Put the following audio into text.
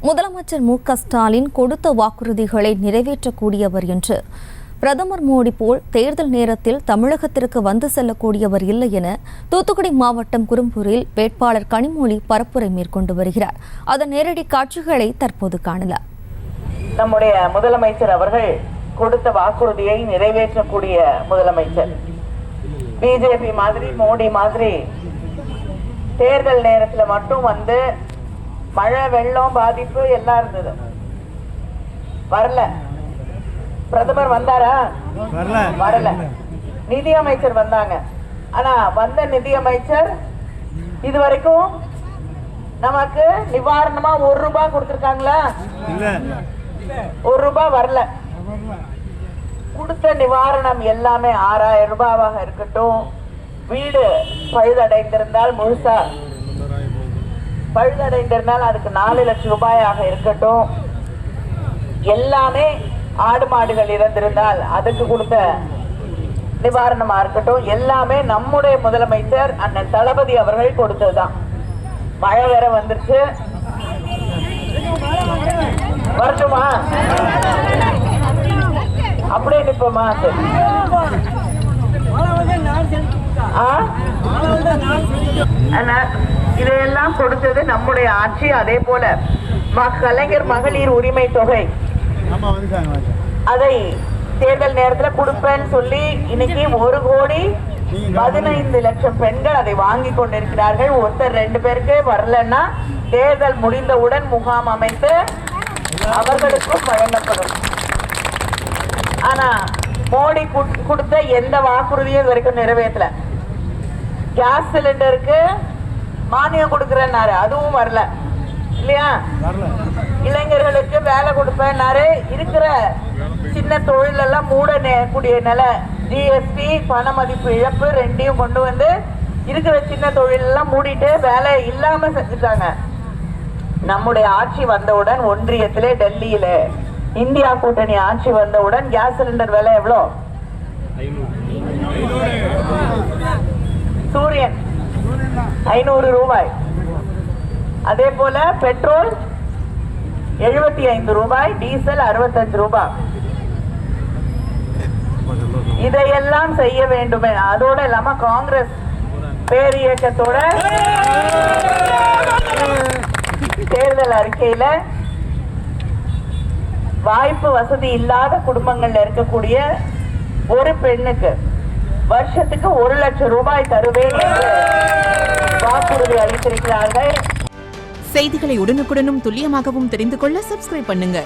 முதலமைச்சர் மு.க. ஸ்டாலின் கொடுத்த வாக்குறுதிகளை நிறைவேற்றக்கூடியவர் என்று பிரதமர் மோடி போல் தேர்தல் நேரத்தில் தமிழகத்திற்கு வந்து செல்லக்கூடியவர் இல்லை என தூத்துக்குடி மாவட்டம் குரும்பூரில் வேட்பாளர் கனிமொழி பரப்புரை மேற்கொண்டு வருகிறார். அதன் நேரடி காட்சிகளை தற்போது காணலாம். நம்முடைய முதலமைச்சர் அவர்கள் கொடுத்த வாக்குறுதியை நிறைவேற்றக்கூடிய முதலமைச்சர். பிஜேபி மாதிரி மோடி மாதிரி தேர்தல் நேரத்தில் மட்டும் வந்து மழை வெள்ளம் பாதிப்பு எல்லாம் இருந்தது. வரல. பிரதமர் வந்தாரா? வரல. நிதி அமைச்சர் வந்தாங்க. ஆனா வந்த நிதி அமைச்சர் இதுவரைக்கும் நமக்கு நிவாரணமா 1 ரூபாய் கொடுத்திருக்காங்களா? 1 ரூபாய் வரல. கொடுத்த நிவாரணம் எல்லாமே 6000 ரூபாவாக இருக்கட்டும், வீடு பழுதடைந்திருந்தால் முழுசா பழுதடைந்திருந்தால் அதுக்கு 4 லட்சம் ரூபாயாக இருக்கட்டும், எல்லாமே ஆடு மாடுகள் இறந்திருந்தால் அதுக்கு கொடுத்த நிவாரணமா இருக்கட்டும், எல்லாமே நம்முடைய முதலமைச்சர் அண்ணன் தளபதி அவர்கள் கொடுத்ததுதான். மழை வேற வந்துருச்சு, வரட்டுமா? அப்படியே நிப்போமா? இதையெல்லாம் கொடுத்தது நம்முடைய ஆட்சி. அதே போல கலைஞர் மகளிர் உரிமை தொகை அதை தேர்தல் நேரத்தில் கொடுப்பேன்னு சொல்லி இன்னைக்கு 1,15,00,000 பெண்கள் அதை வாங்கி கொண்டிருக்கிறார்கள். ஒருத்தர் 2 பேருக்கு வரலன்னா தேர்தல் முடிந்தவுடன் முகாம் அமைத்து அவர்களுக்கும் வழங்கப்படும். ஆனா மோடி கொடுத்த எந்த வாக்குறுதியும் இது வரைக்கும் நிறைவேற்றல. கேஸ் சிலிண்டருக்கு மானியம் கொடுக்கிறேன்னாரு, அதுவும் வரல இல்லையா? இளைஞர்களுக்கு வேலை கொடுப்பேன்னாரு, இருக்கிற சின்ன தொழில் எல்லாம் மூடக்கூடிய நில ஜிஎஸ்டி பண மதிப்பு இழப்பு 2ஐயும் கொண்டு வந்து இருக்கிற சின்ன தொழில் எல்லாம் மூடிட்டு வேலை இல்லாம செஞ்சுட்டாங்க. நம்முடைய ஆட்சி வந்தவுடன் ஒன்றியத்திலே டெல்லியில இந்தியா கூட்டணி ஆட்சி வந்தவுடன் கேஸ் சிலிண்டர் விலை எவ்வளோ? சூரியன் 500 ரூபாய். அதே போல பெட்ரோல் 75 ரூபாய், டீசல் 65 ரூபாய். இதையெல்லாம் செய்ய வேண்டுமே. அதோட இல்லாம காங்கிரஸ் பேரியக்கத்தோட தேர்தல் அறிக்கையில வாய்ப்பு வசதி இல்லாத குடும்பங்கள்ல இருக்கக்கூடிய ஒரு பெண்ணுக்கு வருஷத்துக்கு 1 லட்சம் ரூபாய் தருவேன் என்று வாக்குறுதி அளித்திருக்கிறார்கள். செய்திகளை உடனுக்குடனும் துல்லியமாகவும் தெரிந்து கொள்ள சப்ஸ்கிரைப் பண்ணுங்க.